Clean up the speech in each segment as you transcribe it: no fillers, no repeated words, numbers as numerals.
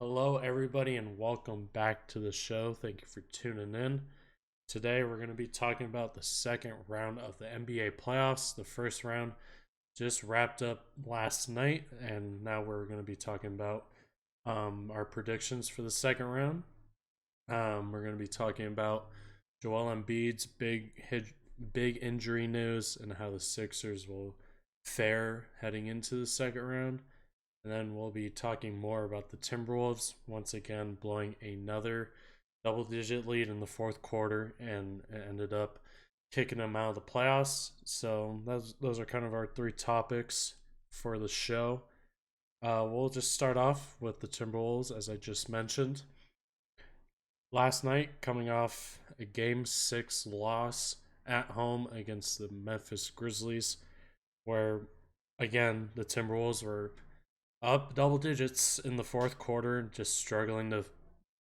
Hello, everybody, and welcome back to the show. Thank you for tuning in. Today, we're going to be talking about the second round of the NBA playoffs. The first round just wrapped up last night, and now we're going to be talking about our predictions for the second round. We're going to be talking about Joel Embiid's big injury news and how the Sixers will fare heading into the second round. And then we'll be talking more about the Timberwolves once again blowing another double digit lead in the fourth quarter and ended up kicking them out of the playoffs. So those are kind of our three topics for the show. We'll just start off with the Timberwolves, as I just mentioned. Last night, coming off a game six loss at home against the Memphis Grizzlies, where again the Timberwolves were up double digits in the fourth quarter, just struggling to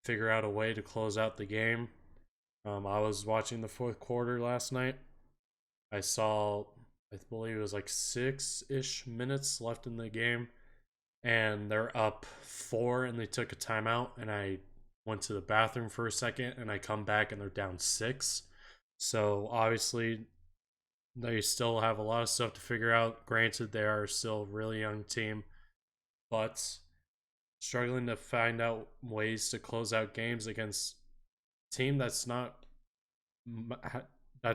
figure out a way to close out the game. I was watching the fourth quarter last night. I saw, I believe it was like 6-ish minutes left in the game, and they're up four, and they took a timeout. And I went to the bathroom for a second, and I come back, and they're down six. So obviously, they still have a lot of stuff to figure out. Granted, they are still a really young team, but struggling to find out ways to close out games against a team that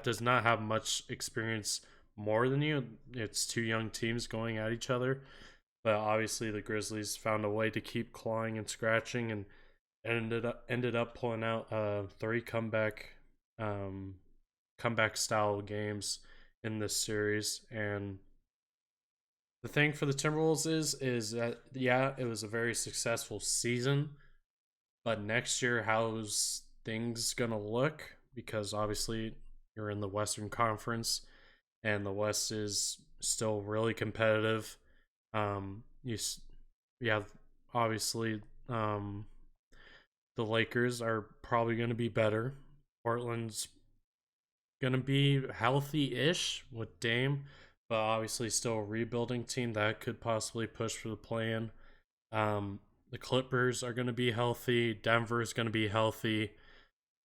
does not have much experience more than you. It's two young teams going at each other, but obviously the Grizzlies found a way to keep clawing and scratching and ended up pulling out three um, comeback style games in this series. And the thing for the Timberwolves is that yeah, it was a very successful season, but next year how's things gonna look? Because obviously you're in the Western Conference, and the West is still really competitive. You have obviously the Lakers are probably going to be better. Portland's going to be healthy-ish with Dame, but obviously still a rebuilding team that could possibly push for the play-in. The Clippers are going to be healthy. Denver is going to be healthy.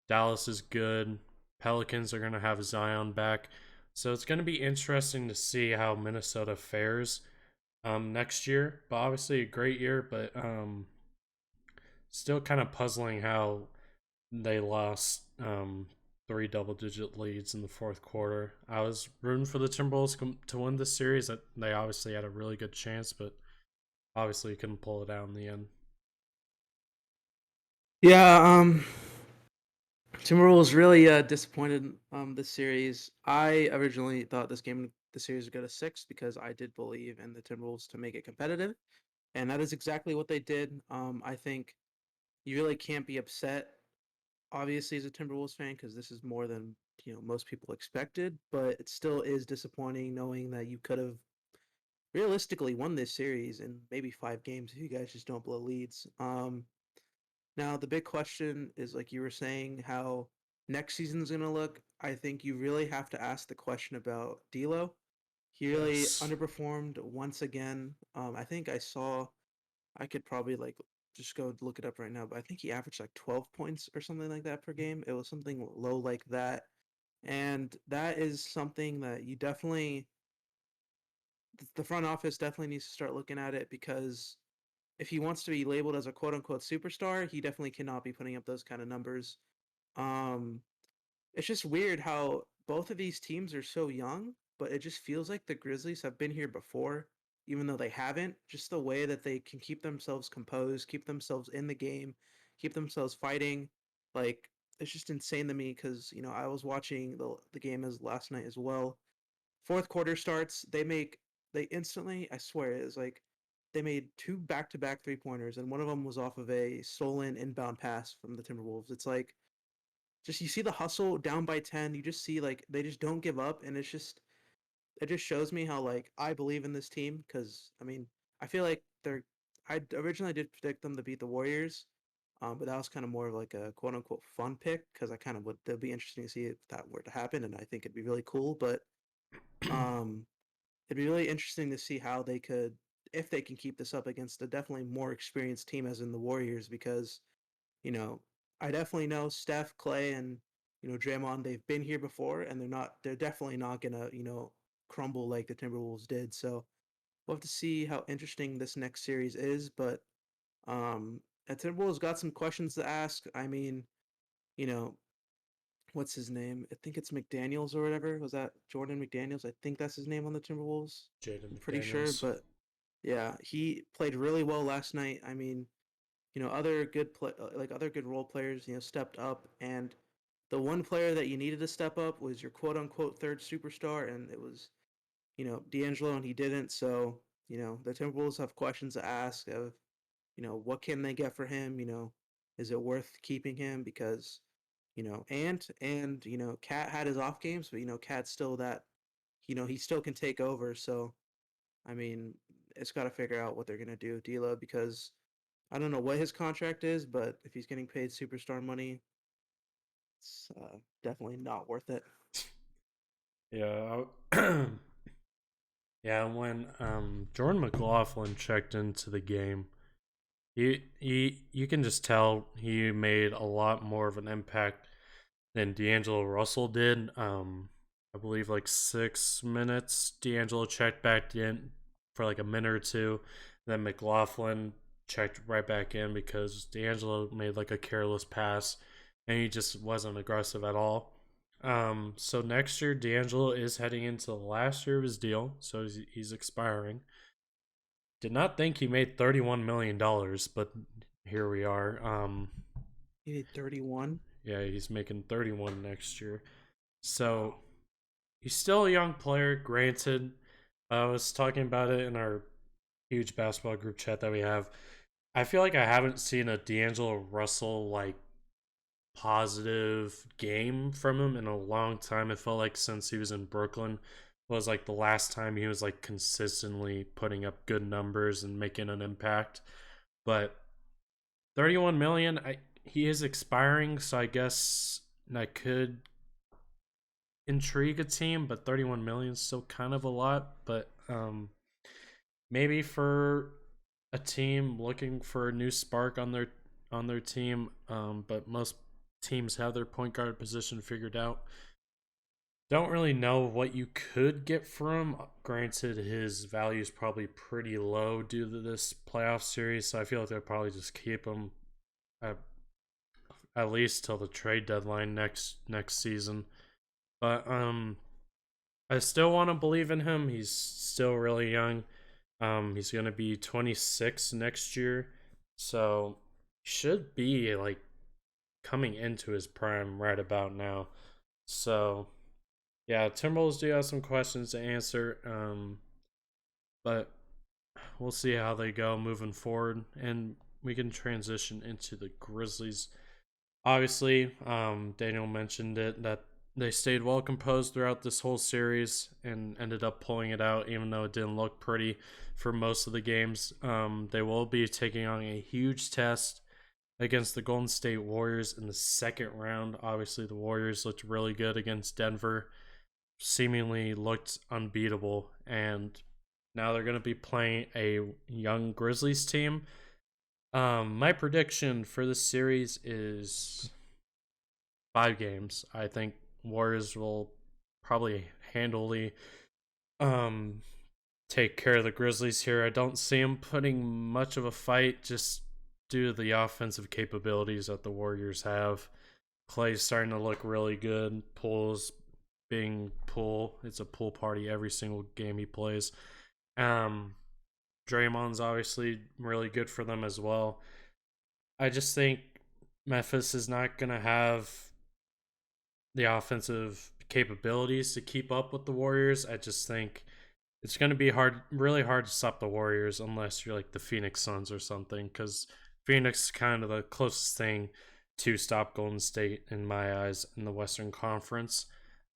Dallas is good. Pelicans are going to have Zion back. So it's going to be interesting to see how Minnesota fares next year. But obviously a great year, but still kind of puzzling how they lost three double-digit leads in the fourth quarter. I was rooting for the Timberwolves to win this series. That they obviously had a really good chance, but obviously couldn't pull it out in the end. Yeah, Timberwolves really disappointed this series. I originally thought the series would go to six because I did believe in the Timberwolves to make it competitive, and that is exactly what they did. I think you really can't be upset, obviously, as a Timberwolves fan, because this is more than most people expected. But it still is disappointing knowing that you could have realistically won this series in maybe 5 games if you guys just don't blow leads. Now, the big question is, like you were saying, how next season's going to look. I think you really have to ask the question about D'Lo. He really Yes. underperformed once again. I think I could probably like just go look it up right now, but I think he averaged like 12 points or something like that per game. It was something low like that. And that is something that the front office definitely needs to start looking at it because if he wants to be labeled as a quote unquote superstar, he definitely cannot be putting up those kind of numbers. Um, it's just weird how both of these teams are so young, but it just feels like the Grizzlies have been here before, even though they haven't. Just the way that they can keep themselves composed, keep themselves in the game, keep themselves fighting. Like, it's just insane to me because, I was watching the game as last night as well. Fourth quarter starts, they instantly, I swear, it was like they made two back-to-back three-pointers, and one of them was off of a stolen inbound pass from the Timberwolves. It's like just you see the hustle down by 10, you just see like they just don't give up, and it just shows me how like I believe in this team because I mean, I feel like I originally did predict them to beat the Warriors. But that was kind of more of like a quote unquote fun pick because I kind of would it'd be interesting to see if that were to happen, and I think it'd be really cool. But um, it'd be really interesting to see how they could if they can keep this up against a definitely more experienced team, as in the Warriors, because you know I definitely know Steph, Clay, and Draymond. They've been here before, and they're definitely not gonna crumble like the Timberwolves did. So we'll have to see how interesting this next series is. But the Timberwolves got some questions to ask. I mean, you know, what's his name? I think it's McDaniels or whatever. Was that Jordan McDaniels? I think that's his name on the Timberwolves. Jaden I'm pretty sure, McDaniels. but yeah, he played really well last night. I mean, other good other good role players, stepped up, and the one player that you needed to step up was your quote unquote third superstar, and it was D'Angelo, and he didn't. So the Timberwolves have questions to ask of what can they get for him? Is it worth keeping him? Because and Cat had his off games, but Cat's still that he still can take over. So I mean, it's got to figure out what they're gonna do, D'Lo, because I don't know what his contract is, but if he's getting paid superstar money, it's definitely not worth it. Yeah. Yeah, when Jordan McLaughlin checked into the game, you can just tell he made a lot more of an impact than D'Angelo Russell did. I believe like 6 minutes. D'Angelo checked back in for like a minute or two. Then McLaughlin checked right back in because D'Angelo made like a careless pass and he just wasn't aggressive at all. So next year, D'Angelo is heading into the last year of his deal, so he's expiring. Did not think he made $31 million, but here we are. He made 31. Yeah, he's making 31 next year. So Wow. he's still a young player, granted. I was talking about it in our huge basketball group chat that we have. I feel like I haven't seen a D'Angelo Russell like positive game from him in a long time. It felt like since he was in Brooklyn was like the last time he was like consistently putting up good numbers and making an impact. But 31 million, he is expiring, so I guess that could intrigue a team, but 31 million is still kind of a lot. But maybe for a team looking for a new spark on their team, but most teams have their point guard position figured out. Don't really know what you could get from him. Granted, his value is probably pretty low due to this playoff series, so I feel like they'll probably just keep him at, at least till the trade deadline next season. But I still want to believe in him. He's still really young. He's gonna be 26 next year, so should be like coming into his prime right about now. So yeah, Timberwolves do have some questions to answer, but we'll see how they go moving forward, and we can transition into the Grizzlies. Obviously, Daniel mentioned it that they stayed well composed throughout this whole series and ended up pulling it out, even though it didn't look pretty for most of the games. They will be taking on a huge test against the Golden State Warriors in the second round. Obviously, the Warriors looked really good against Denver, seemingly looked unbeatable, and now they're going to be playing a young Grizzlies team. My prediction for this series is 5 games. I think Warriors will probably handily um take care of the Grizzlies here. I don't see them putting much of a fight just due to the offensive capabilities that the Warriors have. Clay's starting to look really good. Poole's being Poole. It's a pool party every single game he plays. Um Draymond's obviously really good for them as well. I just think Memphis is not going to have the offensive capabilities to keep up with the Warriors. I just think it's going to be really hard to stop the Warriors unless you're like the Phoenix Suns or something, because Phoenix is kind of the closest thing to stop Golden State in my eyes in the Western Conference.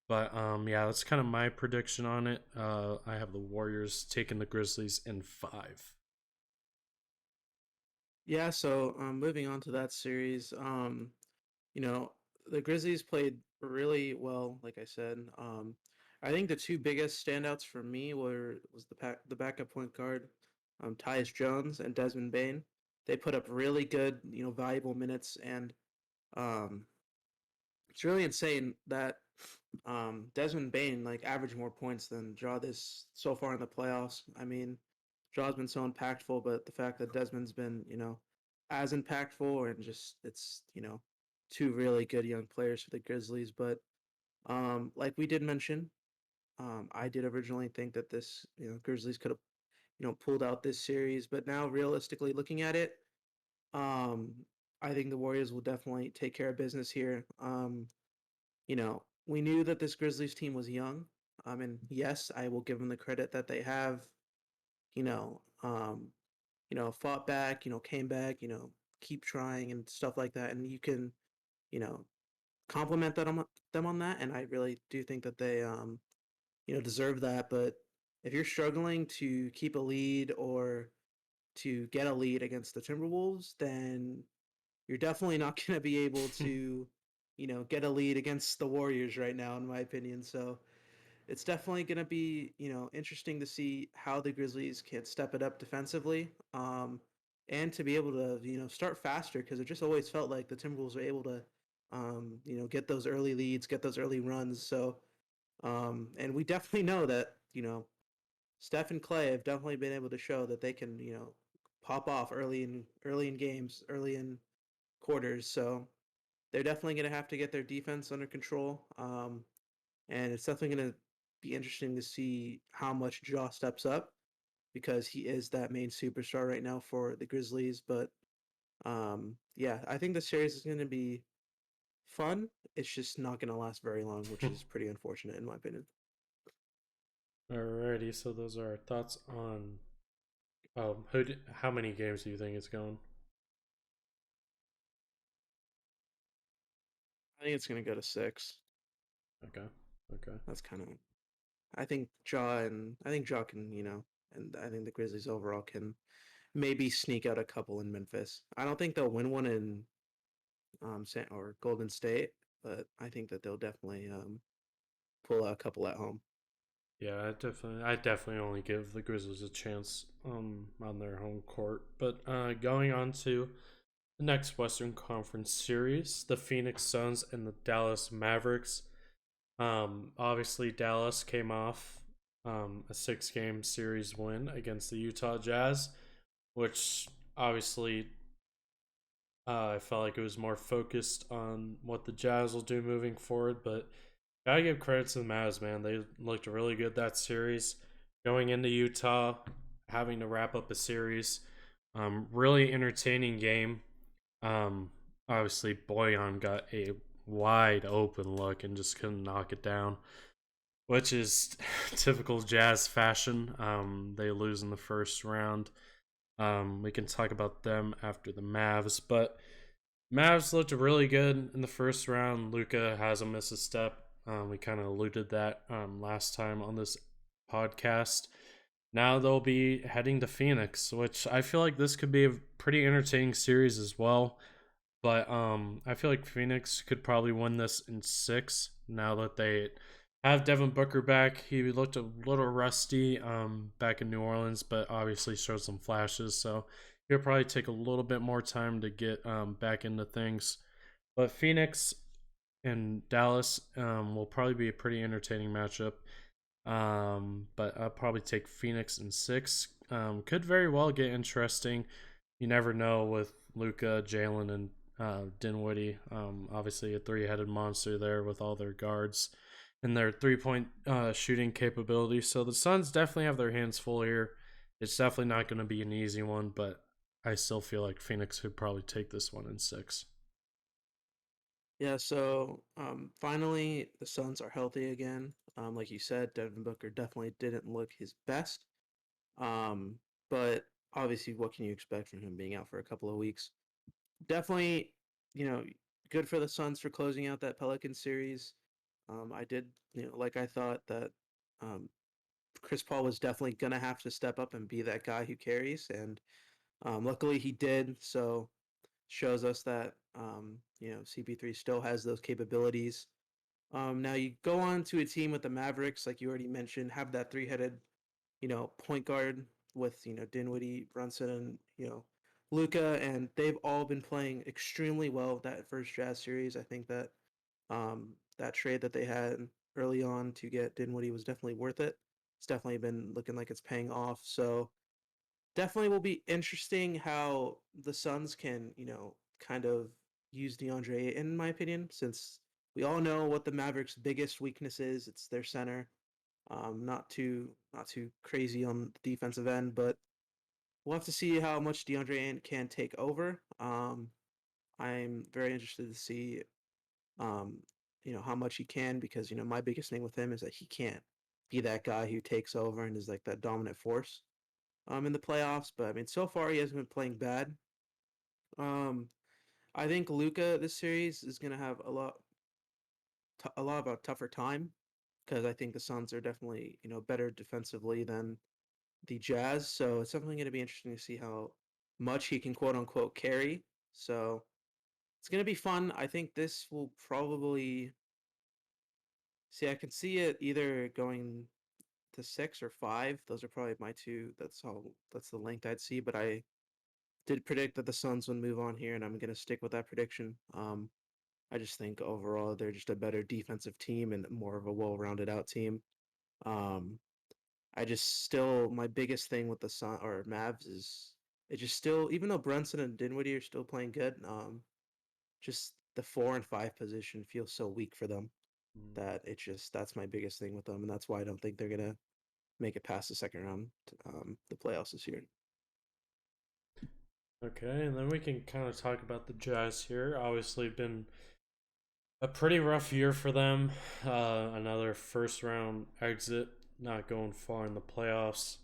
But yeah, that's kind of my prediction on it. I have the Warriors taking the Grizzlies in 5. Yeah, so moving on to that series, you know, the Grizzlies played really well, like I said. I think the two biggest standouts for me was the backup point guard. Tyus Jones and Desmond Bain. They put up really good, valuable minutes, and um, it's really insane that Desmond Bain like averaged more points than Jaw this so far in the playoffs. I mean, Jaw's been so impactful, but the fact that Desmond's been, as impactful, and just it's, two really good young players for the Grizzlies. But like we did mention, I did originally think that this, Grizzlies could have, pulled out this series, but now realistically looking at it, um, I think the Warriors will definitely take care of business here. We knew that this Grizzlies team was young. And yes, I will give them the credit that they have, you know, um, fought back, came back, keep trying and stuff like that. And you can, you know, compliment them on that. And I really do think that they, deserve that. But if you're struggling to keep a lead or to get a lead against the Timberwolves, then you're definitely not going to be able to, get a lead against the Warriors right now, in my opinion. So it's definitely going to be, interesting to see how the Grizzlies can step it up defensively, and to be able to, start faster, because it just always felt like the Timberwolves were able to, get those early leads, get those early runs. So, and we definitely know that, Steph and Clay have definitely been able to show that they can, pop off early in games, early in quarters. So they're definitely going to have to get their defense under control. And it's definitely going to be interesting to see how much Jaw steps up, because he is that main superstar right now for the Grizzlies. But yeah, I think the series is going to be fun. It's just not going to last very long, which is pretty unfortunate in my opinion. Alrighty, so those are our thoughts on how many games do you think it's going? I think it's going to go to 6. Okay, okay. That's kind of. I think Jaw can, and I think the Grizzlies overall can maybe sneak out a couple in Memphis. I don't think they'll win one in or Golden State, but I think that they'll definitely pull out a couple at home. Yeah, I definitely only give the Grizzlies a chance on their home court. But going on to the next Western Conference series, the Phoenix Suns and the Dallas Mavericks. Obviously Dallas came off a 6-game series win against the Utah Jazz, which obviously I felt like it was more focused on what the Jazz will do moving forward, but gotta give credit to the Mavs, man. They looked really good that series. Going into Utah, having to wrap up a series. Really entertaining game. Um, Obviously, Boyan got a wide open look and just couldn't knock it down, which is typical Jazz fashion. They lose in the first round. We can talk about them after the Mavs, but Mavs looked really good in the first round. Luca hasn't missed a step. We kind of alluded that last time on this podcast. Now they'll be heading to Phoenix, which I feel like this could be a pretty entertaining series as well. But I feel like Phoenix could probably win this in 6 now that they have Devin Booker back. He looked a little rusty back in New Orleans, but obviously showed some flashes. So he'll probably take a little bit more time to get back into things. But Phoenix and Dallas will probably be a pretty entertaining matchup. But I'll probably take Phoenix in 6. Could very well get interesting. You never know with Luca, Jalen, and Dinwiddie. Obviously, a three-headed monster there with all their guards and their three-point shooting capability. So the Suns definitely have their hands full here. It's definitely not going to be an easy one, but I still feel like Phoenix could probably take this one in 6. Yeah, so finally the Suns are healthy again. Like you said, Devin Booker definitely didn't look his best. Um, but obviously, what can you expect from him being out for a couple of weeks? Definitely, you know, good for the Suns for closing out that Pelican series. I did, like I thought that um, Chris Paul was definitely gonna have to step up and be that guy who carries, and luckily he did. So shows us that CP3 still has those capabilities. Now you go on to a team with the Mavericks, like you already mentioned, have that three-headed, point guard. with Dinwiddie, Brunson, and Luca, and they've all been playing extremely well that first Jazz series. I think that that trade that they had early on to get Dinwiddie was definitely worth it. It's definitely been looking like it's paying off. So definitely will be interesting how the Suns can, kind of use DeAndre in my opinion, since we all know what the Mavericks' biggest weakness is. It's their center. Not too crazy on the defensive end, but we'll have to see how much DeAndre can take over. I'm very interested to see um, how much he can because my biggest thing with him is that he can't be that guy who takes over and is like that dominant force in the playoffs. But I mean, so far he hasn't been playing bad. Um, I think Luca this series is gonna have a lot of a tougher time because I think the Suns are definitely better defensively than the Jazz. So it's definitely gonna be interesting to see how much he can quote unquote carry. So it's gonna be fun. I think this will probably see. I can see it either going to 6 or 5. Those are probably my two. That's the length I'd see. But I did predict that the Suns would move on here, and I'm gonna stick with that prediction. I just think overall they're just a better defensive team and more of a well-rounded out team. Um, I just still my biggest thing with the Sun or Mavs is it just still even though Brunson and Dinwiddie are still playing good, just the 4 and 5 position feels so weak for them Mm. that it just that's my biggest thing with them, and that's why I don't think they're gonna make it past the second round, the playoffs this year. Okay, and then we can kind of talk about the Jazz here. Obviously, been a pretty rough year for them. Another first round exit, not going far in the playoffs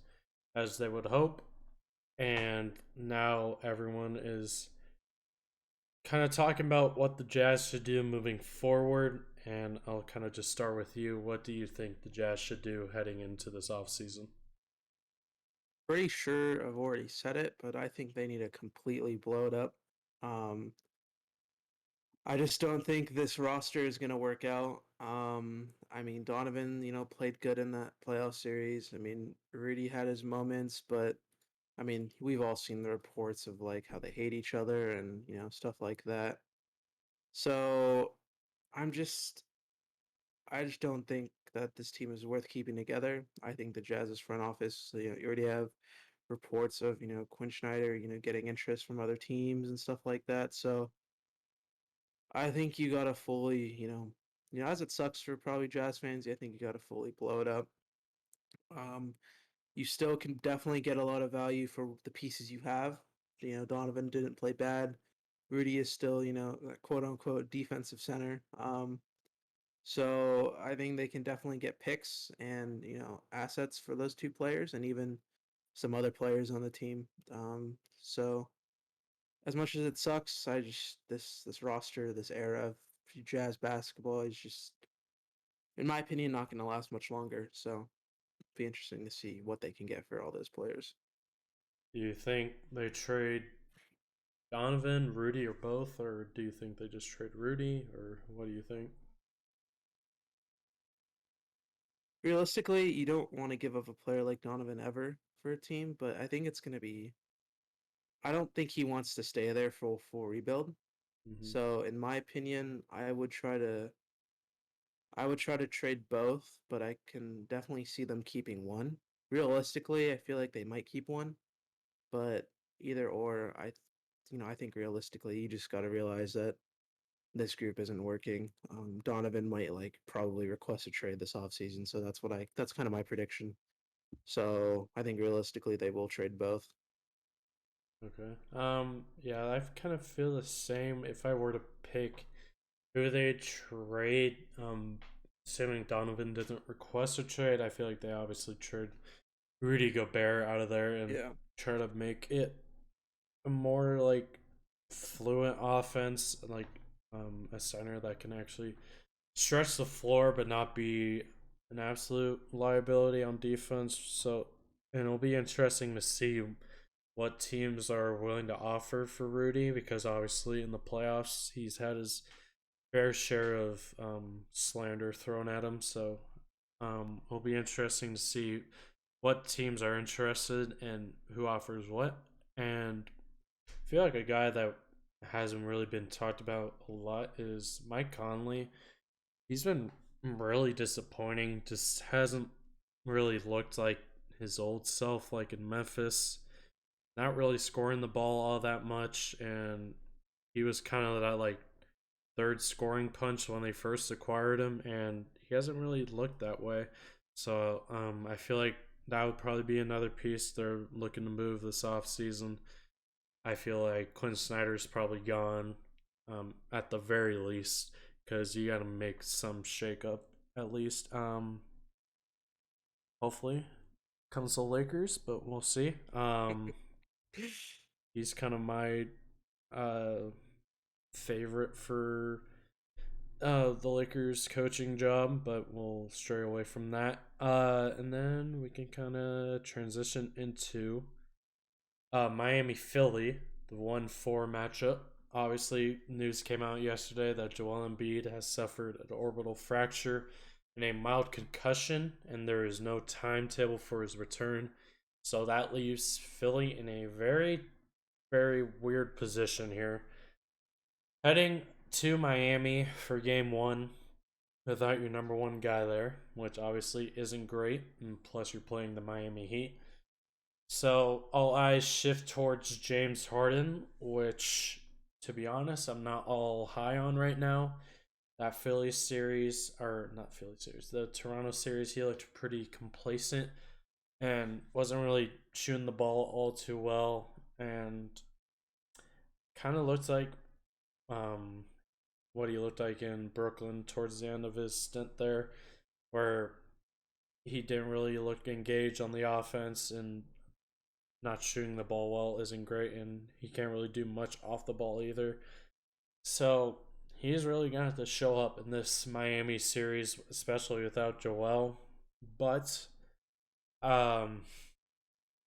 as they would hope. And now everyone is kind of talking about what the Jazz should do moving forward. And I'll kind of just start with you. What do you think the Jazz should do heading into this offseason? Pretty sure I've already said it, but I think they need to completely blow it up. Um, I just don't think this roster is going to work out. I mean, Donovan, played good in that playoff series. I mean, Rudy had his moments, but I mean, we've all seen the reports of like how they hate each other and, stuff like that. So I'm just, I just don't think that this team is worth keeping together. I think the Jazz's front office, you already have reports of, Quinn Schneider, getting interest from other teams and stuff like that. So I think you gotta fully, as it sucks for probably Jazz fans, I think you gotta fully blow it up. Um, you still can definitely get a lot of value for the pieces you have. Donovan didn't play bad. Rudy is still, that quote unquote defensive center. So I think they can definitely get picks and, assets for those two players and even some other players on the team. So as much as it sucks, I just this roster, this era of Jazz basketball is just, in my opinion, not going to last much longer. So it'd be interesting to see what they can get for all those players. Do you think they trade Donovan, Rudy, or both? Or do you think they just trade Rudy? Or what do you think? Realistically, you don't want to give up a player like Donovan ever for a team, but I think it's going to be. I don't think he wants to stay there for full rebuild. Mm-hmm. So in my opinion, I would try to trade both, but I can definitely see them keeping one. Realistically, I feel like they might keep one, but either or, I think realistically, you just got to realize that this group isn't working. Donovan might like probably request a trade this offseason, so that's kind of my prediction. So I think realistically they will trade both. Okay. Yeah, I kind of feel the same. If I were to pick who they trade, assuming Donovan doesn't request a trade, I feel like they obviously trade Rudy Gobert out of there and Yeah. try to make it a more like fluent offense, like a center that can actually stretch the floor but not be an absolute liability on defense. So, and it'll be interesting to see what teams are willing to offer for Rudy because obviously in the playoffs he's had his fair share of slander thrown at him. So it'll be interesting to see what teams are interested and who offers what. And I feel like a guy that hasn't really been talked about a lot is Mike Conley. He's been really disappointing. Just hasn't really looked like his old self, like in Memphis. Not really scoring the ball all that much, and he was kind of that like third scoring punch when they first acquired him, and he hasn't really looked that way. So I feel like that would probably be another piece they're looking to move this off season. I feel like Quinn Snyder's probably gone at the very least because you got to make some shakeup at least. Hopefully comes the Lakers, but we'll see. He's kind of my uh, favorite for the Lakers coaching job, but we'll stray away from that. And then we can kind of transition into Miami Philly, the 1-4 matchup. Obviously, news came out yesterday that Joel Embiid has suffered an orbital fracture and a mild concussion, and there is no timetable for his return. So that leaves Philly in a very, very weird position here. Heading to Miami for game one without your number one guy there, which obviously isn't great, and plus you're playing the Miami Heat. So all eyes shift towards James Harden, which, to be honest, I'm not all high on right now. That Philly series, or not Philly series, the Toronto series, he looked pretty complacent and wasn't really shooting the ball all too well, and kind of looked like um, what he looked like in Brooklyn towards the end of his stint there, where he didn't really look engaged on the offense and not shooting the ball well isn't great, and he can't really do much off the ball either. So he's really gonna have to show up in this Miami series, especially without Joel. But um,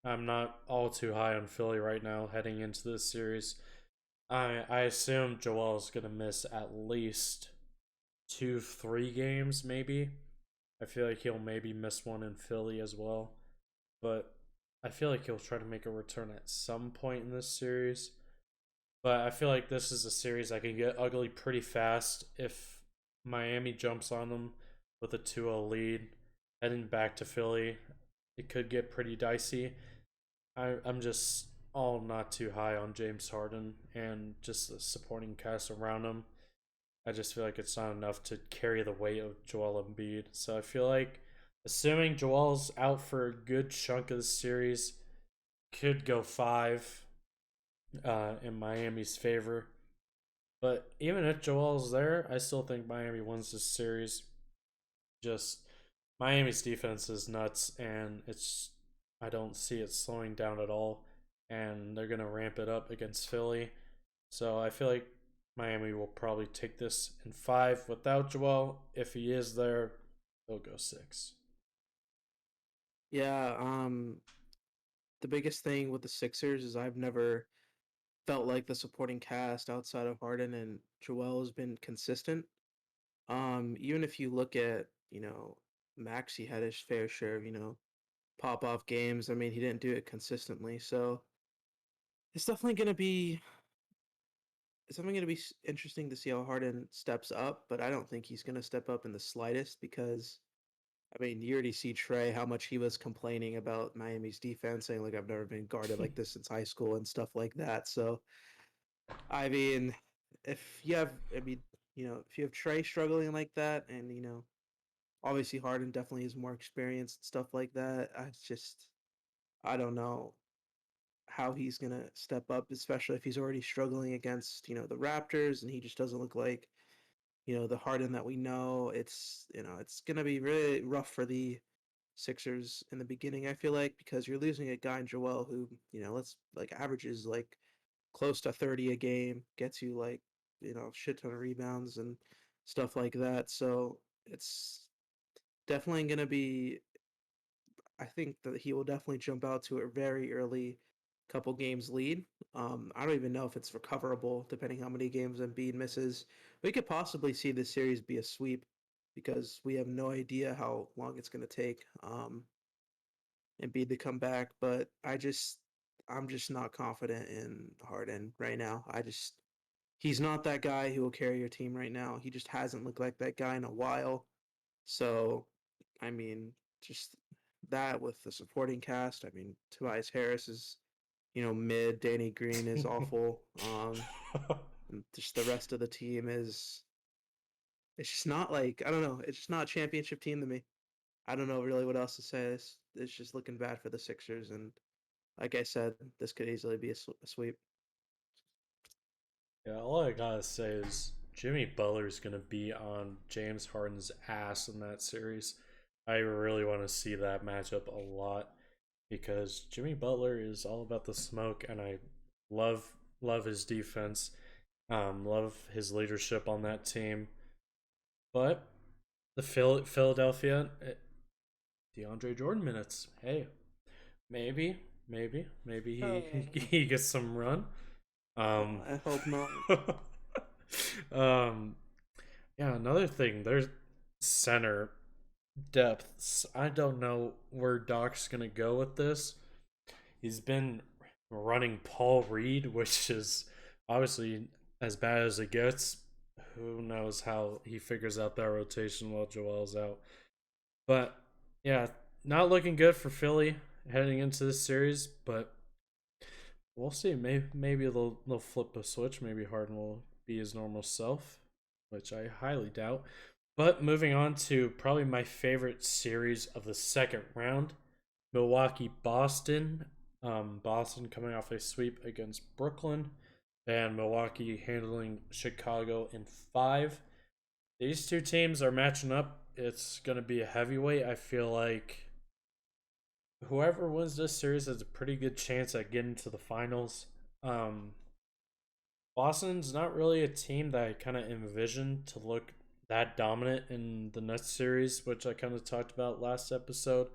I'm not all too high on Philly right now heading into this series. I assume Joel is gonna miss at least 2-3 games, maybe. I feel like he'll maybe miss one in Philly as well, but I feel like he'll try to make a return at some point in this series. But I feel like this is a series that can get ugly pretty fast if Miami jumps on them with a 2-0 lead. Heading back to Philly, it could get pretty dicey. I'm just all not too high on James Harden and just the supporting cast around him. I just feel like it's not enough to carry the weight of Joel Embiid. So I feel like, assuming Joel's out for a good chunk of the series, could go five in Miami's favor. But even if Joel's there, I still think Miami wins this series. Just Miami's defense is nuts, and I don't see it slowing down at all. And they're gonna ramp it up against Philly. So I feel like Miami will probably take this in five without Joel. If he is there, they'll go six. Yeah, the biggest thing with the Sixers is I've never felt like the supporting cast outside of Harden and Joel has been consistent. Even if you look at, Max, he had his fair share of, pop off games. I mean, he didn't do it consistently. So it's definitely gonna be it's definitely gonna be interesting to see how Harden steps up, but I don't think he's gonna step up in the slightest because I mean, you already see Trey how much he was complaining about Miami's defense, saying like I've never been guarded like this since high school and stuff like that. So I mean, if you have, I mean, if you have Trey struggling like that, and obviously Harden definitely is more experienced and stuff like that. I don't know how he's gonna step up, especially if he's already struggling against the Raptors, and he just doesn't look like the Harden that we know. It's gonna be really rough for the Sixers in the beginning. I feel like because you're losing a guy in Joel who let's like averages like close to 30 a game, gets you like shit ton of rebounds and stuff like that. So it's definitely gonna be. I think that he will definitely jump out to a very early couple games lead. I don't even know if it's recoverable depending how many games Embiid misses. We could possibly see this series be a sweep because we have no idea how long it's going to take. Embiid to come back, but I'm just not confident in Harden right now. He's not that guy who will carry your team right now. He just hasn't looked like that guy in a while. So, I mean, just that with the supporting cast. I mean, Tobias Harris is, mid. Danny Green is awful. And just the rest of the team is. It's just not like I don't know. It's just not a championship team to me. I don't know really what else to say. It's just looking bad for the Sixers, and like I said, this could easily be a sweep. Yeah, all I gotta say is Jimmy Butler's gonna be on James Harden's ass in that series. I really want to see that matchup a lot because Jimmy Butler is all about the smoke, and I love his defense, love his leadership on that team. But the Philadelphia DeAndre Jordan minutes, hey, maybe he, Oh, he gets some run. Um, I hope not. um, yeah, another thing, there's center depths. I don't know where Doc's gonna go with this. He's been running Paul Reed, which is obviously as bad as it gets. Who knows how he figures out that rotation while Joel's out? But yeah, not looking good for Philly heading into this series. But we'll see. Maybe they'll flip a switch. Maybe Harden will be his normal self, which I highly doubt. But moving on to probably my favorite series of the second round, Milwaukee Boston. Boston coming off a sweep against Brooklyn, and Milwaukee handling Chicago in five. These two teams are matching up. It's going to be a heavyweight. I feel like whoever wins this series has a pretty good chance at getting to the finals. Um, Boston's not really a team that I kind of envisioned to look that dominant in the next series, which I kind of talked about last episode.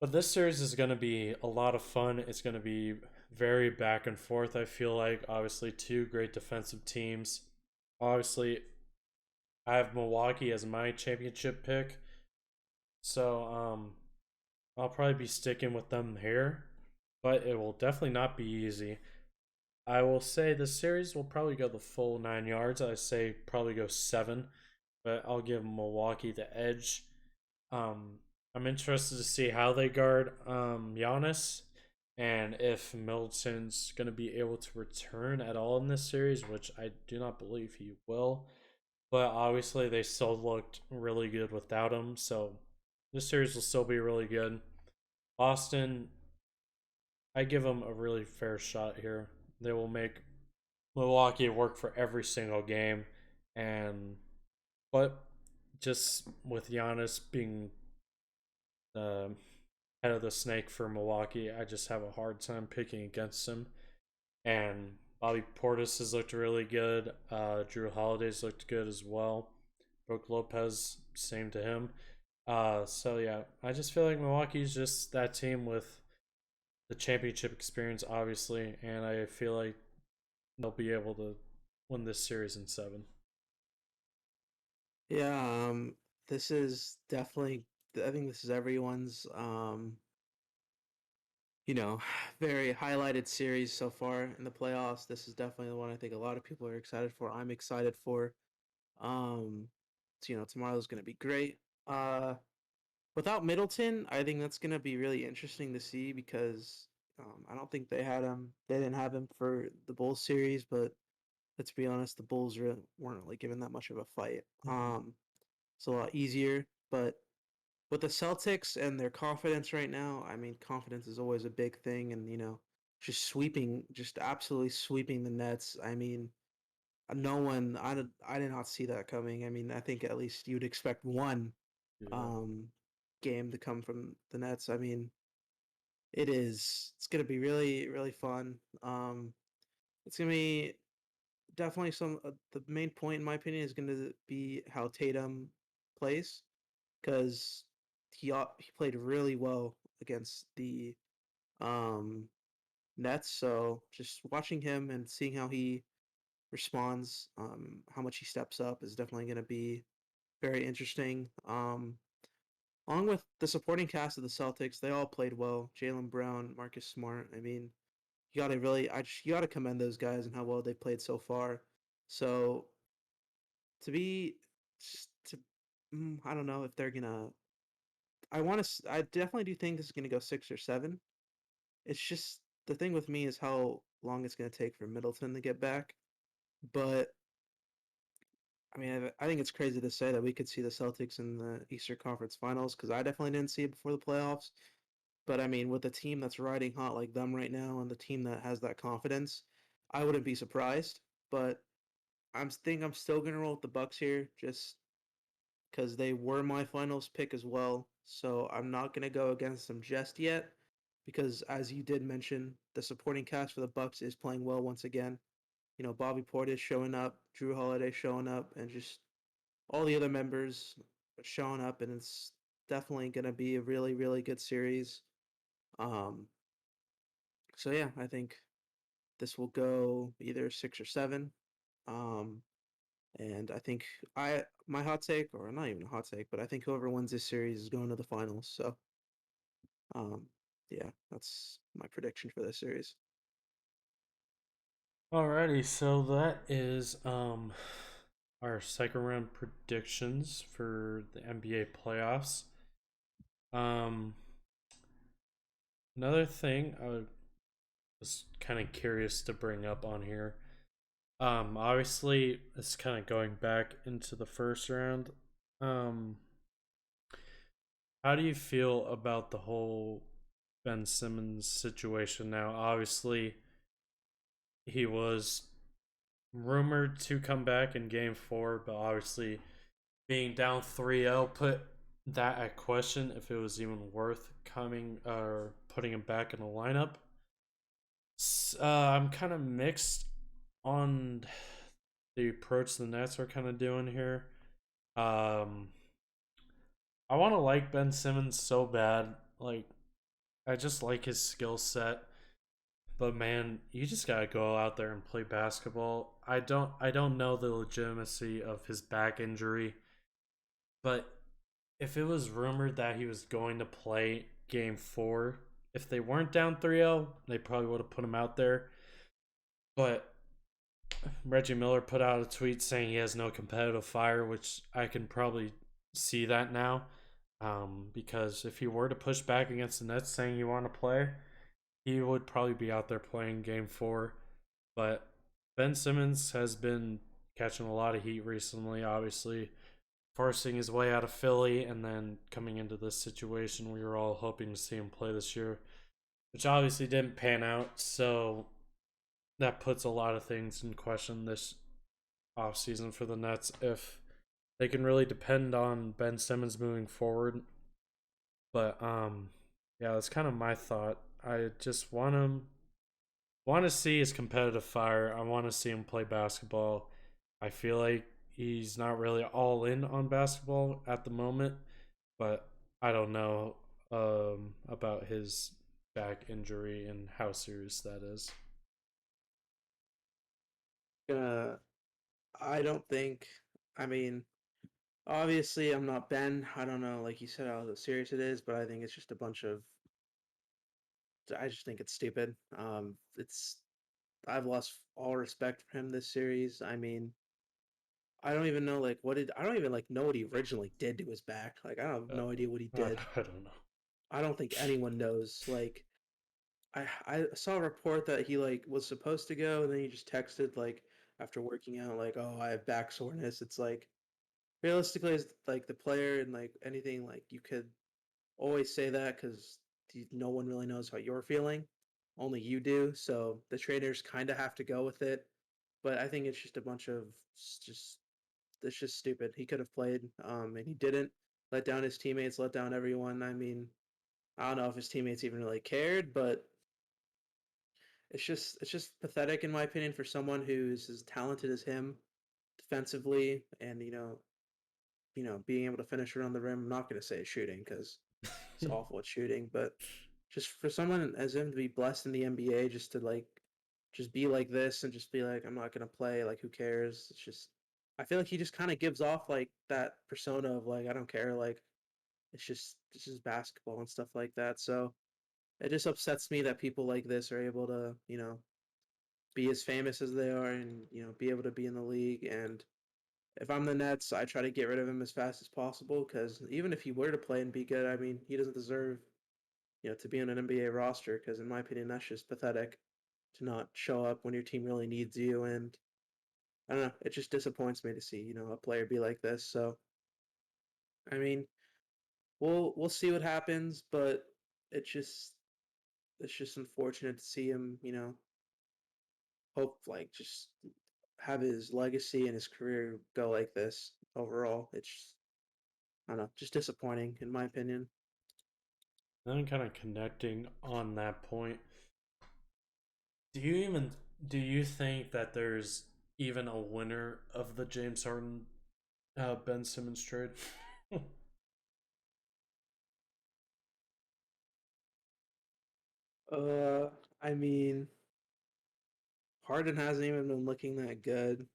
But this series is going to be a lot of fun. It's going to be very back and forth, I feel like. Obviously, two great defensive teams. Obviously, I have Milwaukee as my championship pick. So, I'll probably be sticking with them here. But it will definitely not be easy. I will say the series will probably go the full 9 yards. I say probably go seven, but I'll give Milwaukee the edge. I'm interested to see how they guard Giannis and if Middleton's going to be able to return at all in this series, which I do not believe he will. But obviously, they still looked really good without him, so this series will still be really good. Boston, I give them a really fair shot here. They will make Milwaukee work for every single game, and but just with Giannis being the head of the snake for Milwaukee, I just have a hard time picking against him. And Bobby Portis has looked really good. Drew Holiday's looked good as well. Brooke Lopez, same to him. So yeah, I just feel like Milwaukee's just that team with the championship experience, obviously, and I feel like they'll be able to win this series in seven. Yeah, this is definitely. I think this is everyone's, you know, very highlighted series so far in the playoffs. This is definitely the one I think a lot of people are excited for. I'm excited for. Um, tomorrow's gonna be great. Uh, Without Middleton, I think that's gonna be really interesting to see because I don't think they had him. They didn't have him for the Bulls series, but let's be honest, the Bulls weren't really given that much of a fight. It's a lot easier, but with the Celtics and their confidence right now, I mean, confidence is always a big thing, and just absolutely sweeping the Nets. I mean, no one, I did not see that coming. I mean, I think at least you'd expect one Yeah. um, game to come from the Nets. I mean, it's gonna be really really fun. It's gonna be definitely some. The main point, in my opinion, is gonna be how Tatum plays because he played really well against the um Nets. So just watching him and seeing how he responds, how much he steps up is definitely going to be very interesting. along with the supporting cast of the Celtics, they all played well. Jalen Brown, Marcus Smart. I mean, you gotta really, you gotta commend those guys and how well they played so far. So to be, to, I don't know if they're gonna. I want to. I definitely do think this is gonna go 6 or 7. It's just the thing with me is how long it's gonna take for Middleton to get back. But I mean, I think it's crazy to say that we could see the Celtics in the Eastern Conference Finals because I definitely didn't see it before the playoffs. But I mean, with a team that's riding hot like them right now and the team that has that confidence, I wouldn't be surprised. But I'm still gonna roll with the Bucks here, just because they were my finals pick as well. So I'm not gonna go against them just yet, because as you did mention, the supporting cast for the Bucks is playing well once again. You know, Bobby Portis showing up, Drew Holiday showing up, and just all the other members showing up, and it's definitely gonna be a really, really good series. Um, so yeah, I think this will go either 6 or 7. Um, and I think I my hot take, or not even a hot take, but I think whoever wins this series is going to the finals. So um, yeah, that's my prediction for this series. Alrighty, so that is our second round predictions for the NBA playoffs. Um, Another thing was kind of curious to bring up on here. Obviously, it's kind of going back into the first round. Um, how do you feel about the whole Ben Simmons situation now? Obviously, he was rumored to come back in game 4, but obviously being down 3-0 put that at question if it was even worth coming or putting him back in the lineup. I'm kind of mixed on the approach the Nets are kind of doing here. Um, I want to like Ben Simmons so bad. Like, I just like his skill set. But man, you just gotta go out there and play basketball. I don't know the legitimacy of his back injury, but if it was rumored that he was going to play game 4, if they weren't down 3-0, they probably would have put him out there. But Reggie Miller put out a tweet saying he has no competitive fire, which I can probably see that now. Because if he were to push back against the Nets saying he want to play, he would probably be out there playing game 4. But Ben Simmons has been catching a lot of heat recently, obviously, forcing his way out of Philly and then coming into this situation we were all hoping to see him play this year, which obviously didn't pan out. So that puts a lot of things in question this offseason for the Nets if they can really depend on Ben Simmons moving forward. But yeah, that's kind of my thought. I just want to see his competitive fire. I want to see him play basketball. I feel like he's not really all in on basketball at the moment, but I don't know about his back injury and how serious that is. Uh, I don't think. I mean, obviously, I'm not Ben. I don't know, like you said, how serious it is, but I think it's just a bunch of. I just think it's stupid. It's I've lost all respect for him this series. I mean, I don't even know like what did I don't even like know what he originally did to his back. Like I have Uh, no idea what he I, did. I don't know. I don't think anyone knows. Like I saw a report that he like was supposed to go and then he just texted like after working out like, "Oh, I have back soreness." It's like realistically as like the player and like anything like you could always say that cuz no one really knows how you're feeling. Only you do. So the trainers kind of have to go with it. But I think it's just a bunch of just it's just stupid. He could have played, and he didn't. Let down his teammates, let down everyone. I mean, I don't know if his teammates even really cared, but it's just pathetic in my opinion for someone who's as talented as him defensively, and being able to finish around the rim. I'm not going to say shooting because he's awful at shooting, but just for someone as him to be blessed in the NBA, just to like just be like this and just be like, I'm not gonna play, like who cares? It's just I feel like he just kind of gives off like that persona of like I don't care, like It's just basketball and stuff like that. So it just upsets me that people like this are able to, be as famous as they are and, be able to be in the league. And if I'm the Nets, I try to get rid of him as fast as possible because even if he were to play and be good, I mean, he doesn't deserve, to be on an NBA roster because, in my opinion, that's just pathetic to not show up when your team really needs you. And I don't know, it just disappoints me to see, a player be like this. So, I mean, we'll see what happens, but it just it's just unfortunate to see him, hope like just have his legacy and his career go like this overall. It's I don't know, just disappointing in my opinion. Then kind of connecting on that point, do you even do you think that there's even a winner of the James Harden Ben Simmons trade? Uh, I mean, Harden hasn't even been looking that good.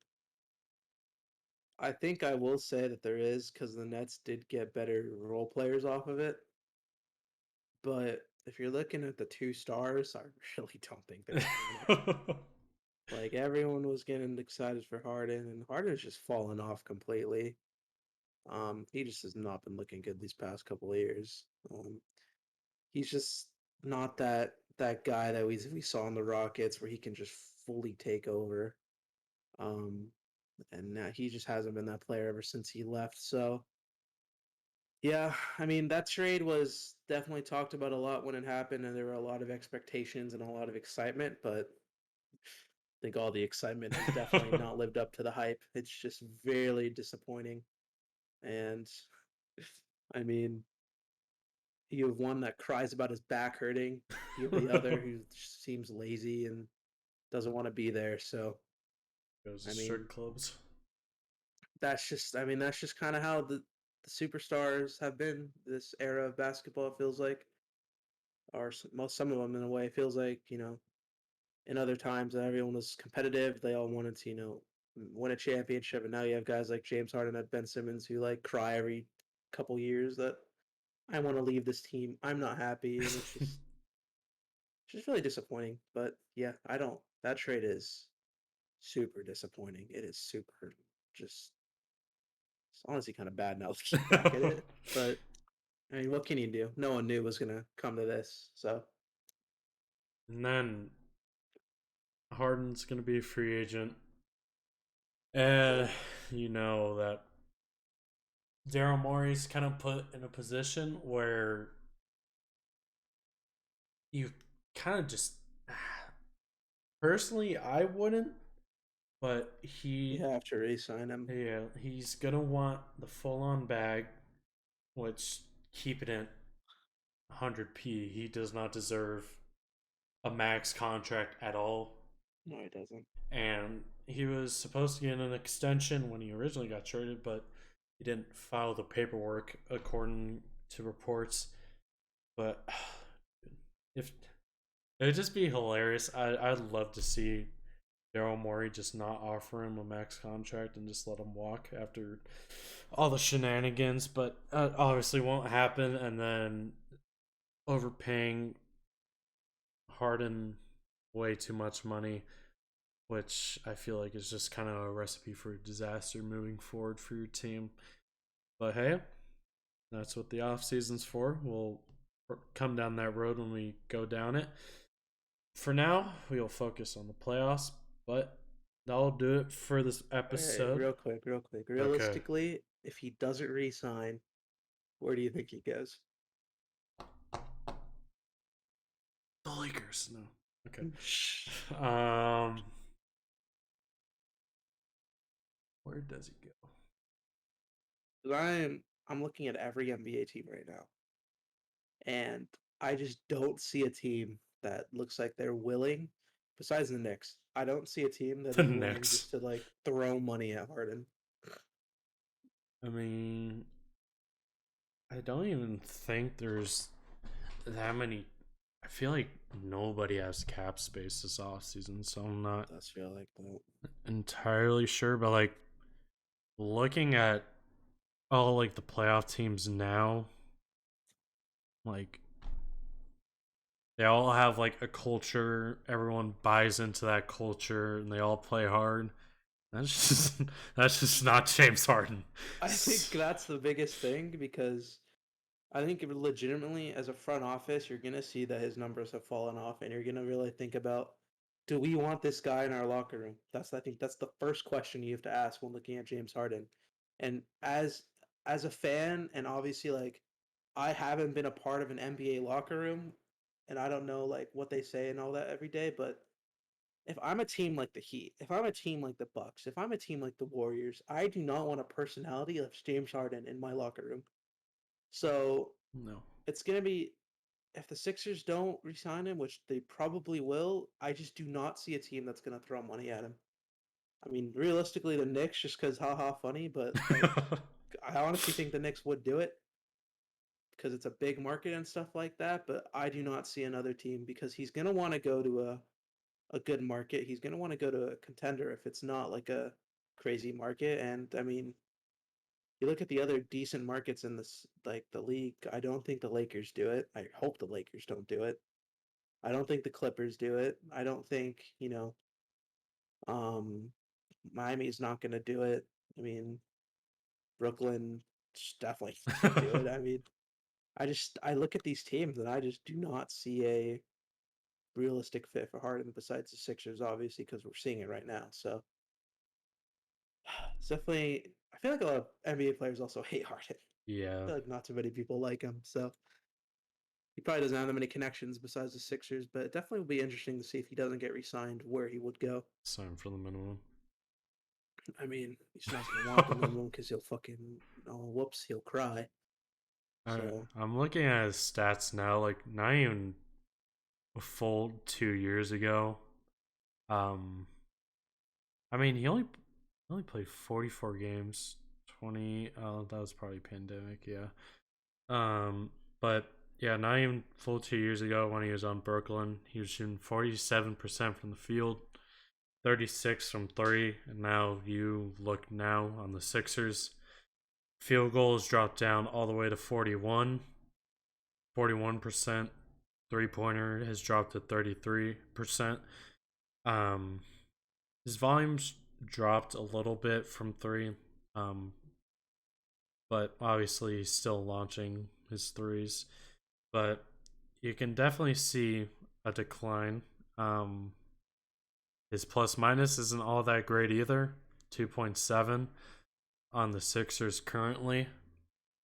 I think I will say that there is because the Nets did get better role players off of it. But if you're looking at the two stars, I really don't think they're gonna win it. Like everyone was getting excited for Harden, and Harden's just fallen off completely. He just has not been looking good these past couple of years. He's just not that guy that we saw in the Rockets where he can just fully take over. Um, and now he just hasn't been that player ever since he left. So yeah, I mean that trade was definitely talked about a lot when it happened, and there were a lot of expectations and a lot of excitement. But I think all the excitement has definitely not lived up to the hype. It's just very disappointing. And I mean, you have one that cries about his back hurting. You have the other who seems lazy and doesn't want to be there. So, Goes to I strip mean, clubs. that's just kind of how the superstars have been this era of basketball. It feels like, or some of them in a way. It feels like in other times that everyone was competitive. They all wanted to win a championship, and now you have guys like James Harden and Ben Simmons who like cry every couple years that I want to leave this team. I'm not happy, and it's just really disappointing. But yeah, I don't. That trade is super disappointing. It is super just. It's honestly kind of bad now looking back at it. But I mean, what can you do? No one knew it was gonna come to this. So And then Harden's gonna be a free agent, and you know that Daryl Morey's kind of put in a position where you kind of just personally I wouldn't, but you have to re-sign him. he's gonna want the full on bag, which keep it at 100p. He does not deserve a max contract at all, No, he doesn't. and he was supposed to get an extension when he originally got traded, but he didn't file the paperwork according to reports. But if it'd just be hilarious, I'd love to see Daryl Morey just not offer him a max contract and just let him walk after all the shenanigans. But obviously won't happen, and then overpaying Harden way too much money, which I feel like is just kind of a recipe for disaster moving forward for your team. But hey, that's what the off season's for. We'll come down that road when we go down it. For now, we'll focus on the playoffs, but that'll do it for this Hey, episode. real quick. Okay. Realistically, if he doesn't re-sign, where do you think he goes? The Lakers. No. Okay. Um, where does he go? I'm looking at every NBA team right now, and I just don't see a team that looks like they're willing. Besides the Knicks, I don't see a team that The is willing Knicks. just to like throw money at Harden. I mean, I don't even think there's that many. I feel like nobody has cap space this off season, so I'm not Does feel like that. entirely sure. But like looking at all like the playoff teams now, Like they all have like a culture. Everyone buys into that culture, and they all play hard. That's just that's just not James Harden. I think that's the biggest thing because I think legitimately, as a front office, you're gonna see that his numbers have fallen off, and you're gonna really think about, do we want this guy in our locker room? I think that's the first question you have to ask when looking at James Harden. And as a fan, and obviously like I haven't been a part of an NBA locker room, and I don't know like what they say and all that every day, but if I'm a team like the Heat, if I'm a team like the Bucks, if I'm a team like the Warriors, I do not want a personality of James Harden in my locker room. So No. it's gonna be, if the Sixers don't resign him, which they probably will, I just do not see a team that's gonna throw money at him. I mean, realistically, the Knicks, just because haha funny, but like I honestly think the Knicks would do it because it's a big market and stuff like that. But I do not see another team because he's gonna want to go to a good market. He's gonna want to go to a contender if it's not like a crazy market. And I mean, you look at the other decent markets in this like the league. I don't think the Lakers do it. I hope the Lakers don't do it. I don't think the Clippers do it. I don't think, um, Miami's not going to do it. I mean, Brooklyn definitely can't do it. I mean, I look at these teams and I just do not see a realistic fit for Harden besides the Sixers, obviously, because we're seeing it right now. So it's definitely, I feel like a lot of NBA players also hate Harden. I Yeah, feel like not too many people like him. So he probably doesn't have that many connections besides the Sixers, but it definitely will be interesting to see if he doesn't get re-signed where he would go. sign for the minimum. I mean, he's not gonna want the minimum because he'll fucking, oh whoops, he'll cry. Alright, So I'm looking at his stats now. Like not even a full 2 years ago. Um, I mean he only played 44 games. 20. Oh, that was probably pandemic. Yeah. Um, but yeah, not even full 2 years ago when he was on Brooklyn, he was shooting 47% from the field, 36 from three, and now you look now on the Sixers. Field goals dropped down all the way to 41%. Three pointer has dropped to 33%. Um, his volume's dropped a little bit from three, um, but obviously he's still launching his threes. But you can definitely see a decline. Um, his plus minus isn't all that great either, 2.7 on the Sixers currently.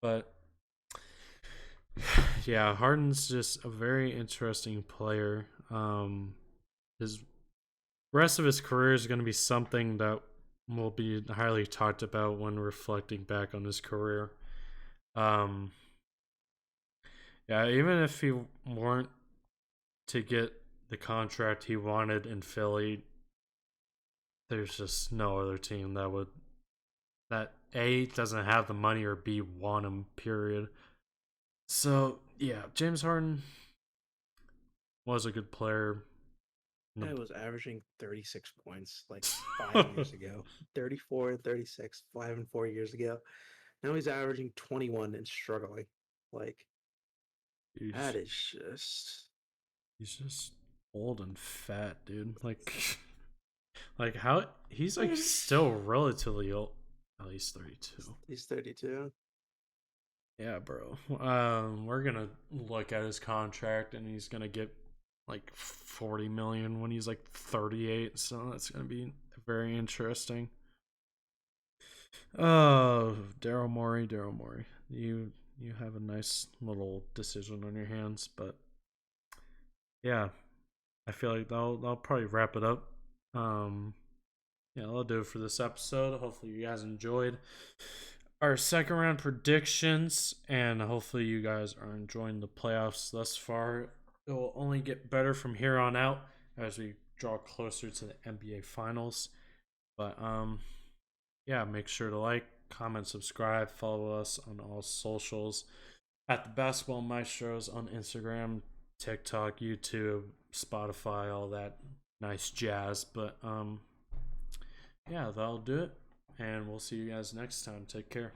But yeah, Harden's just a very interesting player. His rest of his career is going to be something that will be highly talked about when reflecting back on his career. Um, yeah, even if he weren't to get the contract he wanted in Philly, there's just no other team that A doesn't have the money or B want him. Period. So yeah, James Harden was a good player. I was averaging 36 points like 5 years ago. 34 and 36, 5 and 4 years ago. Now he's averaging 21 and struggling. Like he's that is just he's just old and fat, dude. Like how he's like still relatively old. Oh, he's 32. he's 32. Yeah, bro. We're gonna look at his contract, and he's gonna get like 40 million when he's like 38. So that's gonna be very interesting. Oh, Daryl Morey. You have a nice little decision on your hands, but yeah, I feel like that'll probably wrap it up. Um, yeah, that'll do it for this episode. Hopefully, you guys enjoyed our second round predictions, and hopefully, you guys are enjoying the playoffs thus far. It will only get better from here on out as we draw closer to the NBA Finals. But yeah, make sure to like, comment, subscribe, follow us on all socials at the Basketball Maestros on Instagram, TikTok, YouTube, Spotify, all that nice jazz. But yeah, that'll do it. And we'll see you guys next time. Take care.